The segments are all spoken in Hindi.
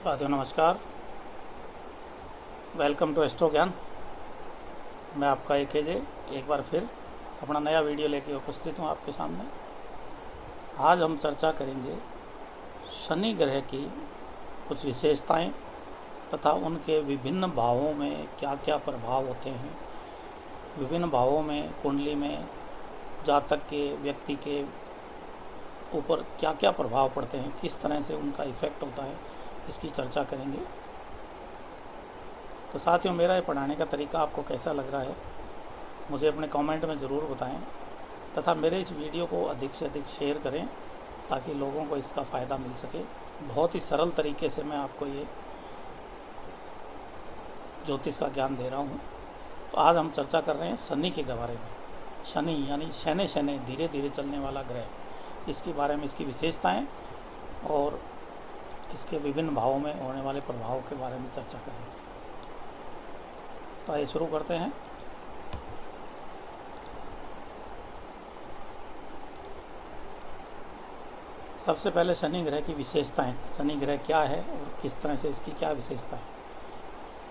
साथियों नमस्कार। वेलकम टू एस्ट्रो ज्ञान। मैं आपका AKJ एक बार फिर अपना नया वीडियो लेके उपस्थित हूँ आपके सामने। आज हम चर्चा करेंगे शनि ग्रह की कुछ विशेषताएं तथा उनके विभिन्न भावों में क्या क्या प्रभाव होते हैं। विभिन्न भावों में कुंडली में जातक के व्यक्ति के ऊपर क्या क्या प्रभाव पड़ते हैं, किस तरह से उनका इफ़ेक्ट होता है, इसकी चर्चा करेंगे। तो साथियों, मेरा ये पढ़ाने का तरीका आपको कैसा लग रहा है मुझे अपने कमेंट में ज़रूर बताएं तथा मेरे इस वीडियो को अधिक से अधिक शेयर करें ताकि लोगों को इसका फ़ायदा मिल सके। बहुत ही सरल तरीके से मैं आपको ये ज्योतिष का ज्ञान दे रहा हूँ। तो आज हम चर्चा कर रहे हैं शनि के बारे में। शनि यानी शनै शनै धीरे धीरे चलने वाला ग्रह, इसके बारे में, इसकी विशेषताएँ और इसके विभिन्न भावों में होने वाले प्रभाव के बारे में चर्चा करेंगे। तो आइए शुरू करते हैं। सबसे पहले शनि ग्रह की विशेषताएं। शनि ग्रह क्या है और किस तरह से इसकी क्या विशेषता है।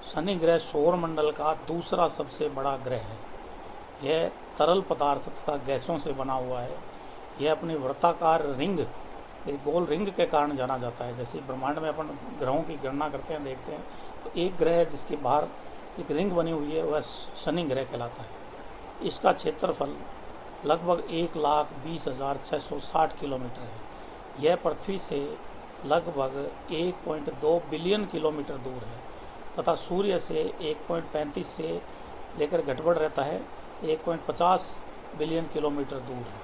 शनि ग्रह सौर मंडल का दूसरा सबसे बड़ा ग्रह है। यह तरल पदार्थ तथा गैसों से बना हुआ है। यह अपनी वृत्ताकार रिंग, एक गोल रिंग के कारण जाना जाता है। जैसे ब्रह्मांड में अपन ग्रहों की गणना करते हैं, देखते हैं, तो एक ग्रह है जिसके बाहर एक रिंग बनी हुई है, वह शनि ग्रह कहलाता है। इसका क्षेत्रफल लगभग 1,20,660 किलोमीटर है। यह पृथ्वी से लगभग 1.2 बिलियन किलोमीटर दूर है तथा सूर्य से 1.35 से लेकर गड़बड़ रहता है 1.50 बिलियन किलोमीटर दूर है।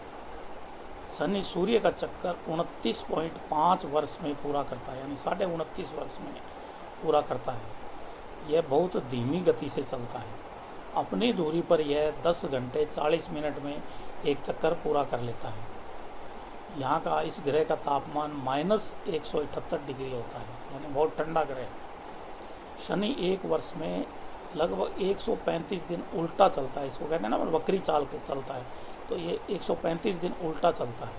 शनि सूर्य का चक्कर 29.5 वर्ष में पूरा करता है, यानी 29.5 वर्ष में पूरा करता है। यह बहुत धीमी गति से चलता है। अपनी दूरी पर यह 10 घंटे 40 मिनट में एक चक्कर पूरा कर लेता है। यहाँ का इस ग्रह का तापमान -178 डिग्री होता है, यानी बहुत ठंडा ग्रह है। शनि एक वर्ष में लगभग 135 दिन उल्टा चलता है। इसको कहते हैं ना, वक्री चाल चलता है, तो ये 135 दिन उल्टा चलता है।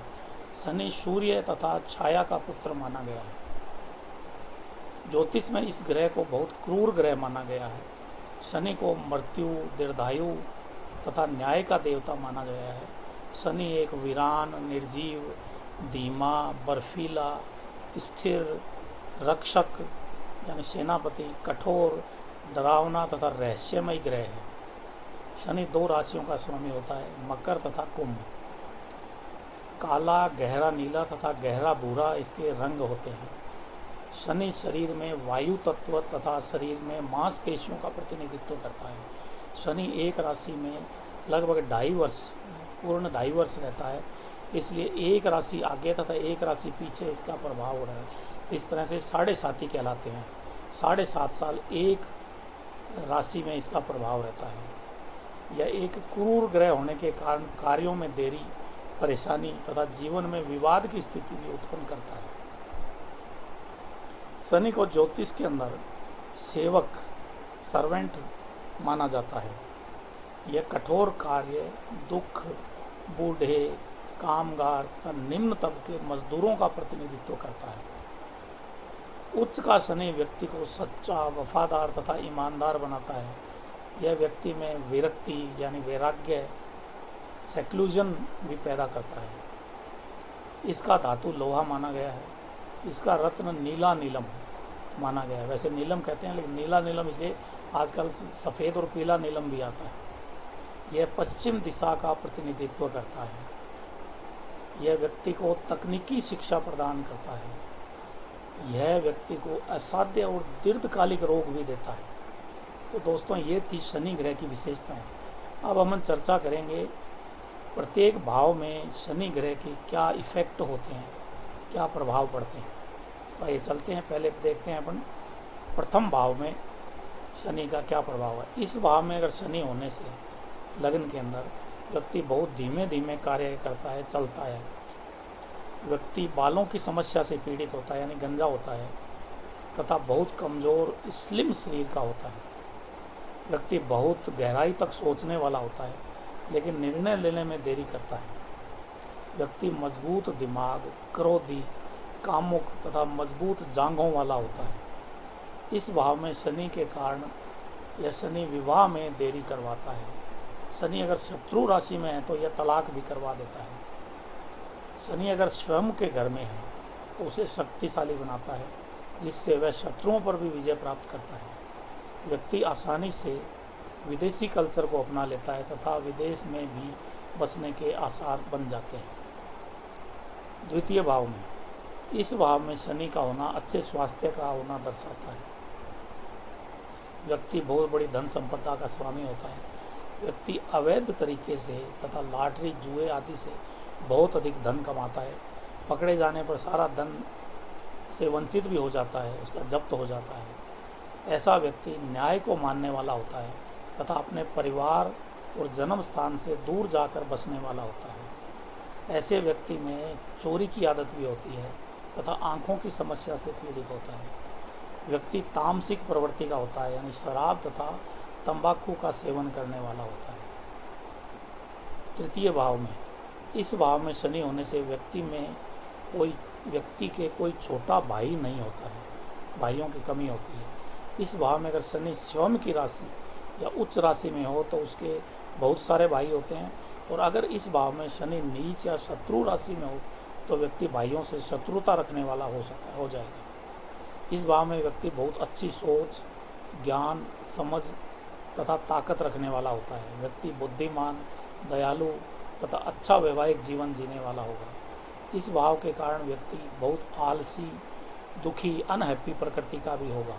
शनि सूर्य तथा छाया का पुत्र माना गया है। ज्योतिष में इस ग्रह को बहुत क्रूर ग्रह माना गया है। शनि को मृत्यु, दीर्घायु तथा न्याय का देवता माना गया है। शनि एक वीरान, निर्जीव, धीमा, बर्फीला, स्थिर, रक्षक यानी सेनापति, कठोर, डरावना तथा रहस्यमय ग्रह है। शनि 2 राशियों का स्वामी होता है, मकर तथा कुंभ। काला, गहरा नीला तथा गहरा भूरा इसके रंग होते हैं। शनि शरीर में वायु तत्व तथा शरीर में मांसपेशियों का प्रतिनिधित्व करता है। शनि एक राशि में लगभग 2.5 वर्ष, पूर्ण 2.5 वर्ष रहता है, इसलिए एक राशि आगे तथा एक राशि पीछे इसका प्रभाव हो रहा है। इस तरह से 7.5 कहलाते हैं। 7.5 साल एक राशि में इसका प्रभाव रहता है। यह एक क्रूर ग्रह होने के कारण कार्यों में देरी, परेशानी तथा जीवन में विवाद की स्थिति भी उत्पन्न करता है। शनि को ज्योतिष के अंदर सेवक, सर्वेंट माना जाता है। यह कठोर कार्य, दुख, बूढ़े, कामगार तथा निम्न तबके मजदूरों का प्रतिनिधित्व करता है। उच्च का शनि व्यक्ति को सच्चा, वफादार तथा ईमानदार बनाता है। यह व्यक्ति में विरक्ति यानी वैराग्य, सेक्लूजन भी पैदा करता है। इसका धातु लोहा माना गया है। इसका रत्न नीला नीलम माना गया है। वैसे नीलम कहते हैं, लेकिन नीला नीलम इसलिए आजकल सफ़ेद और पीला नीलम भी आता है। यह पश्चिम दिशा का प्रतिनिधित्व करता है। यह व्यक्ति को तकनीकी शिक्षा प्रदान करता है। यह व्यक्ति को असाध्य और दीर्घकालिक रोग भी देता है। तो दोस्तों, ये थी शनि ग्रह की विशेषताएं। अब हम चर्चा करेंगे प्रत्येक भाव में शनि ग्रह के क्या इफ़ेक्ट होते हैं, क्या प्रभाव पड़ते हैं। तो आइए चलते हैं, पहले देखते हैं अपन प्रथम भाव में शनि का क्या प्रभाव है। इस भाव में अगर शनि होने से लग्न के अंदर व्यक्ति बहुत धीमे धीमे कार्य करता है, चलता है। व्यक्ति बालों की समस्या से पीड़ित होता है, यानी गंजा होता है तथा बहुत कमज़ोर स्लिम शरीर का होता है। व्यक्ति बहुत गहराई तक सोचने वाला होता है, लेकिन निर्णय लेने में देरी करता है। व्यक्ति मजबूत दिमाग, क्रोधी, कामुक तथा मजबूत जांघों वाला होता है। इस भाव में शनि के कारण यह शनि विवाह में देरी करवाता है। शनि अगर शत्रु राशि में है तो यह तलाक भी करवा देता है। शनि अगर स्वयं के घर में है तो उसे शक्तिशाली बनाता है, जिससे वह शत्रुओं पर भी विजय प्राप्त करता है। व्यक्ति आसानी से विदेशी कल्चर को अपना लेता है तथा विदेश में भी बसने के आसार बन जाते हैं। द्वितीय भाव में, इस भाव में शनि का होना अच्छे स्वास्थ्य का होना दर्शाता है। व्यक्ति बहुत बड़ी धन संपदा का स्वामी होता है। व्यक्ति अवैध तरीके से तथा लॉटरी, जुए आदि से बहुत अधिक धन कमाता है। पकड़े जाने पर सारा धन से वंचित भी हो जाता है, उसका जब्त हो जाता है। ऐसा व्यक्ति न्याय को मानने वाला होता है तथा अपने परिवार और जन्म स्थान से दूर जाकर बसने वाला होता है। ऐसे व्यक्ति में चोरी की आदत भी होती है तथा आँखों की समस्या से पीड़ित होता है। व्यक्ति तामसिक प्रवृत्ति का होता है, यानी शराब तथा तंबाकू का सेवन करने वाला होता है। तृतीय भाव में, इस भाव में शनि होने से व्यक्ति के कोई छोटा भाई नहीं होता है, भाइयों की कमी होती है। इस भाव में अगर शनि स्वयं की राशि या उच्च राशि में हो तो उसके बहुत सारे भाई होते हैं, और अगर इस भाव में शनि नीच या शत्रु राशि में हो तो व्यक्ति भाइयों से शत्रुता रखने वाला हो जाएगा। इस भाव में व्यक्ति बहुत अच्छी सोच, ज्ञान, समझ तथा ताकत रखने वाला होता है। व्यक्ति बुद्धिमान, दयालु तथा अच्छा वैवाहिक जीवन जीने वाला होगा। इस भाव के कारण व्यक्ति बहुत आलसी, दुखी, अनहैप्पी प्रकृति का भी होगा।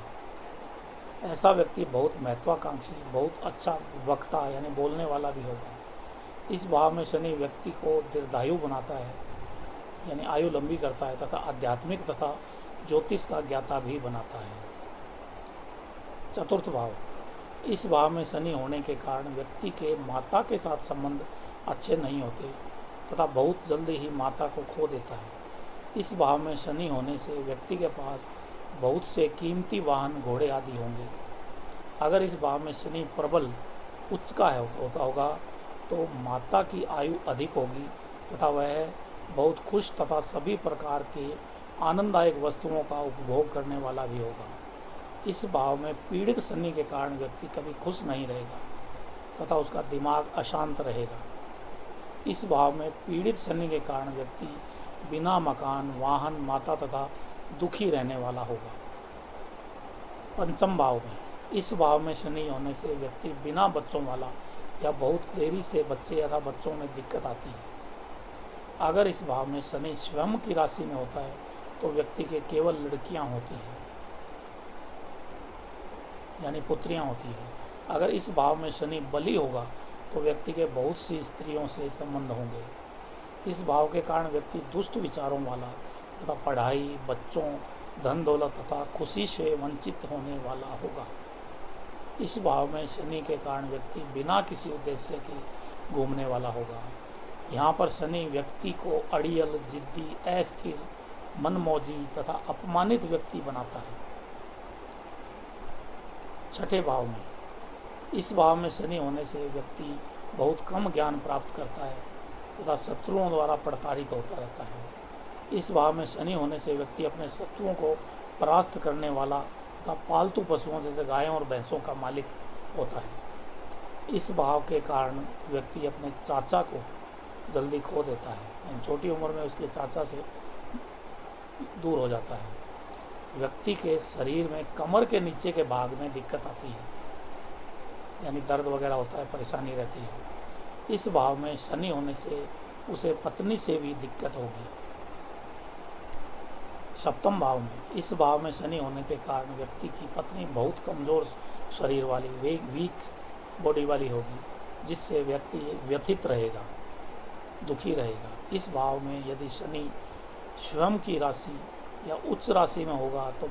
ऐसा व्यक्ति बहुत महत्वाकांक्षी, बहुत अच्छा वक्ता यानी बोलने वाला भी होगा। इस भाव में शनि व्यक्ति को दीर्घायु बनाता है, यानी आयु लंबी करता है तथा आध्यात्मिक तथा ज्योतिष का ज्ञाता भी बनाता है। चतुर्थ भाव, इस भाव में शनि होने के कारण व्यक्ति के माता के साथ संबंध अच्छे नहीं होते तथा बहुत जल्दी ही माता को खो देता है। इस भाव में शनि होने से व्यक्ति के पास बहुत से कीमती वाहन, घोड़े आदि होंगे। अगर इस भाव में शनि प्रबल उच्च का होता होगा तो माता की आयु अधिक होगी तथा वह बहुत खुश तथा सभी प्रकार के आनंददायक वस्तुओं का उपभोग करने वाला भी होगा। इस भाव में पीड़ित शनि के कारण व्यक्ति कभी खुश नहीं रहेगा तथा उसका दिमाग अशांत रहेगा। इस भाव में पीड़ित शनि के कारण व्यक्ति बिना मकान, वाहन, माता तथा दुखी रहने वाला होगा। पंचम भाव में, इस भाव में शनि होने से व्यक्ति बिना बच्चों वाला या बहुत देरी से बच्चे या बच्चों में दिक्कत आती है। अगर इस भाव में शनि स्वयं की राशि में होता है तो व्यक्ति के केवल लड़कियां होती हैं, यानी पुत्रियां होती हैं। अगर इस भाव में शनि बली होगा तो व्यक्ति के बहुत सी स्त्रियों से संबंध होंगे। इस भाव के कारण व्यक्ति दुष्ट विचारों वाला तथा पढ़ाई, बच्चों, धन दौलत तथा खुशी से वंचित होने वाला होगा। इस भाव में शनि के कारण व्यक्ति बिना किसी उद्देश्य के घूमने वाला होगा। यहाँ पर शनि व्यक्ति को अड़ियल, जिद्दी, अस्थिर, मनमौजी तथा अपमानित व्यक्ति बनाता है। छठे भाव में, इस भाव में शनि होने से व्यक्ति बहुत कम ज्ञान प्राप्त करता है तथा शत्रुओं द्वारा प्रताड़ित होता रहता है। इस भाव में शनि होने से व्यक्ति अपने शत्रुओं को परास्त करने वाला तथा पालतू पशुओं जैसे गायों और भैंसों का मालिक होता है। इस भाव के कारण व्यक्ति अपने चाचा को जल्दी खो देता है, छोटी उम्र में उसके चाचा से दूर हो जाता है। व्यक्ति के शरीर में कमर के नीचे के भाग में दिक्कत आती है, यानी दर्द वगैरह होता है, परेशानी रहती है। इस भाव में शनि होने से उसे पत्नी से भी दिक्कत होगी। सप्तम भाव में, इस भाव में शनि होने के कारण व्यक्ति की पत्नी बहुत कमज़ोर शरीर वाली, वीक बॉडी वाली होगी, जिससे व्यक्ति व्यथित रहेगा, दुखी रहेगा। इस भाव में यदि शनि स्वयं की राशि या उच्च राशि में होगा तो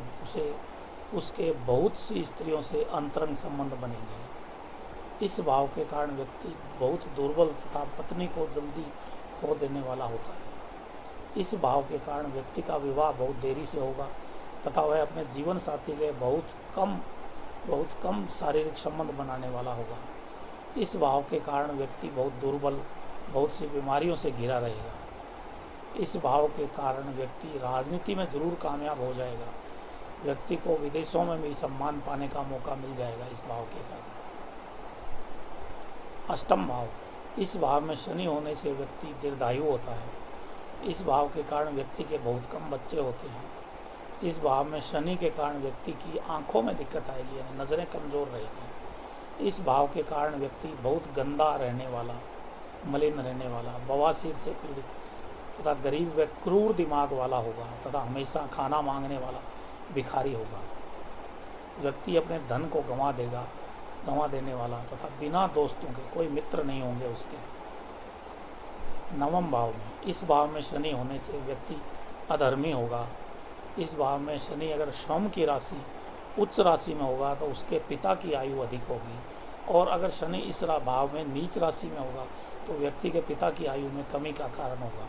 उसके बहुत सी स्त्रियों से अंतरंग संबंध बनेंगे। इस भाव के कारण व्यक्ति बहुत दुर्बल तथा पत्नी को जल्दी खो देने वाला होता है। इस भाव के कारण व्यक्ति का विवाह बहुत देरी से होगा तथा वह अपने जीवन साथी के बहुत कम शारीरिक संबंध बनाने वाला होगा। इस भाव के कारण व्यक्ति बहुत दुर्बल, बहुत सी बीमारियों से घिरा रहेगा। इस भाव के कारण व्यक्ति राजनीति में जरूर कामयाब हो जाएगा। व्यक्ति को विदेशों में भी सम्मान पाने का मौका मिल जाएगा इस भाव के कारण। अष्टम भाव, इस भाव में शनि होने से व्यक्ति दीर्घायु होता है। इस भाव के कारण व्यक्ति के बहुत कम बच्चे होते हैं। इस भाव में शनि के कारण व्यक्ति की आंखों में दिक्कत आएगी, यानी नज़रें कमज़ोर रहेगी। इस भाव के कारण व्यक्ति बहुत गंदा रहने वाला, मलिन रहने वाला, बवासीर से पीड़ित तथा गरीब व क्रूर दिमाग वाला होगा तथा हमेशा खाना मांगने वाला भिखारी होगा। व्यक्ति अपने धन को गंवा देने वाला तथा बिना दोस्तों के, कोई मित्र नहीं होंगे उसके। नवम भाव में, इस भाव में शनि होने से व्यक्ति अधर्मी होगा। इस भाव में शनि अगर श्रम की राशि उच्च राशि में होगा तो उसके पिता की आयु अधिक होगी, और अगर शनि इस भाव में नीच राशि में होगा तो व्यक्ति के पिता की आयु में कमी का कारण होगा,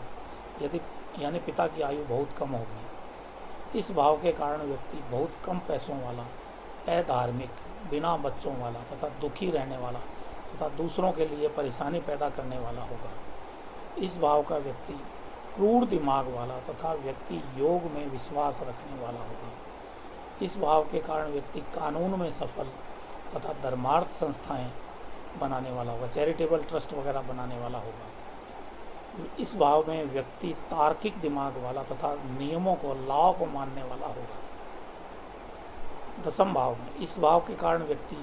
यानी पिता की आयु बहुत कम होगी। इस भाव के कारण व्यक्ति बहुत कम पैसों वाला, अधार्मिक, बिना बच्चों वाला तथा दुखी रहने वाला तथा दूसरों के लिए परेशानी पैदा करने वाला होगा। इस भाव का व्यक्ति क्रूर दिमाग वाला तथा व्यक्ति योग में विश्वास रखने वाला होगा। इस भाव के कारण व्यक्ति कानून में सफल तथा धर्मार्थ संस्थाएं बनाने वाला होगा, चैरिटेबल ट्रस्ट वगैरह बनाने वाला होगा। इस भाव में व्यक्ति तार्किक दिमाग वाला तथा नियमों को, लॉ को मानने वाला होगा। दसम भाव में, इस भाव के कारण व्यक्ति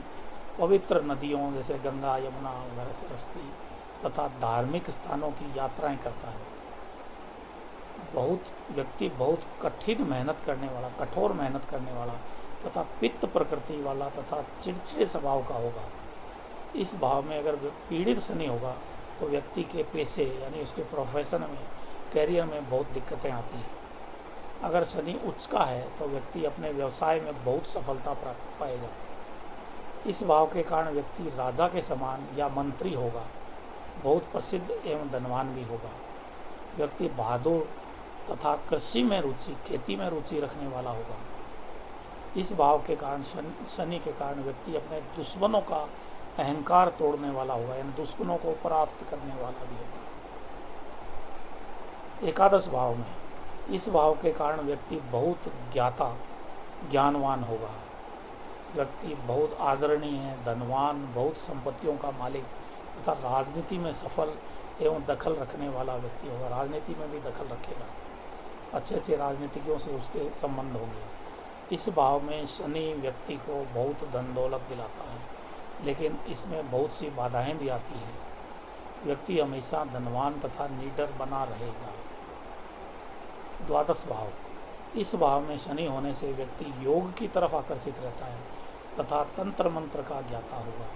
पवित्र नदियों जैसे गंगा, यमुना वगैरह, सरस्वती तथा धार्मिक स्थानों की यात्राएं करता है। व्यक्ति बहुत कठिन मेहनत करने वाला, कठोर मेहनत करने वाला तथा पित्त प्रकृति वाला तथा चिड़चिड़े स्वभाव का होगा। इस भाव में अगर पीड़ित शनि होगा तो व्यक्ति के पेशे, यानी उसके प्रोफेशन में, कैरियर में बहुत दिक्कतें आती हैं। अगर शनि उच्च का है तो व्यक्ति अपने व्यवसाय में बहुत सफलता प्राप्त पाएगा। इस भाव के कारण व्यक्ति राजा के समान या मंत्री होगा, बहुत प्रसिद्ध एवं धनवान भी होगा। व्यक्ति बहादुर तथा कृषि में रुचि, खेती में रुचि रखने वाला होगा। इस भाव के कारण, शनि के कारण व्यक्ति अपने दुश्मनों का अहंकार तोड़ने वाला होगा, यानी दुश्मनों को परास्त करने वाला भी होगा। एकादश भाव में, इस भाव के कारण व्यक्ति बहुत ज्ञानवान होगा। व्यक्ति बहुत आदरणीय है, धनवान, बहुत संपत्तियों का मालिक तथा राजनीति में सफल एवं दखल रखने वाला व्यक्ति होगा। राजनीति में भी दखल रखेगा, अच्छे राजनीतिज्ञों से उसके संबंध होंगे। इस भाव में शनि व्यक्ति को बहुत धन दौलत दिलाता है, लेकिन इसमें बहुत सी बाधाएं भी आती हैं। व्यक्ति हमेशा धनवान तथा निडर बना रहेगा। द्वादश भाव, इस भाव में शनि होने से व्यक्ति योग की तरफ आकर्षित रहता है तथा तंत्र मंत्र का ज्ञाता होगा।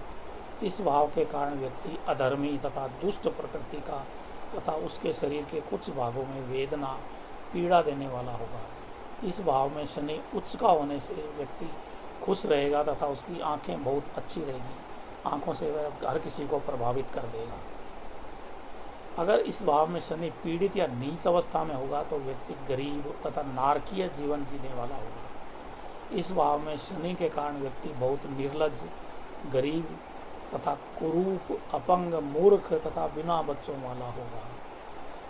इस भाव के कारण व्यक्ति अधर्मी तथा दुष्ट प्रकृति का तथा उसके शरीर के कुछ भागों में वेदना, पीड़ा देने वाला होगा। इस भाव में शनि उच्च का होने से व्यक्ति खुश रहेगा तथा उसकी आंखें बहुत अच्छी रहेगी, आंखों से वह हर किसी को प्रभावित कर देगा। अगर इस भाव में शनि पीड़ित या नीच अवस्था में होगा तो व्यक्ति गरीब तथा नारकीय जीवन जीने वाला होगा। इस भाव में शनि के कारण व्यक्ति बहुत निर्लज्ज, गरीब तथा कुरूप, अपंग, मूर्ख तथा बिना बच्चों वाला होगा।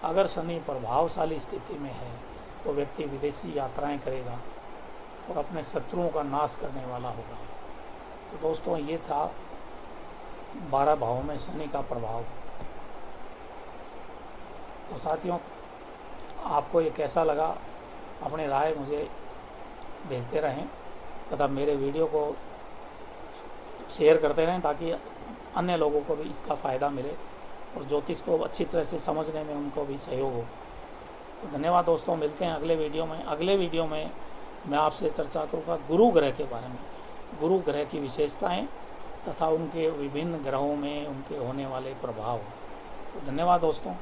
अगर शनि प्रभावशाली स्थिति में है तो व्यक्ति विदेशी यात्राएं करेगा और अपने शत्रुओं का नाश करने वाला होगा। तो दोस्तों, ये था 12 भावों में शनि का प्रभाव। तो साथियों, आपको ये कैसा लगा, अपनी राय मुझे भेजते रहें तथा मेरे वीडियो को शेयर करते रहें ताकि अन्य लोगों को भी इसका फ़ायदा मिले और ज्योतिष को अच्छी तरह से समझने में उनको भी सहयोग हो। तो धन्यवाद दोस्तों, मिलते हैं अगले वीडियो में। अगले वीडियो में मैं आपसे चर्चा करूँगा गुरु ग्रह के बारे में, गुरु ग्रह की विशेषताएं तथा उनके विभिन्न ग्रहों में उनके होने वाले प्रभाव। तो धन्यवाद दोस्तों।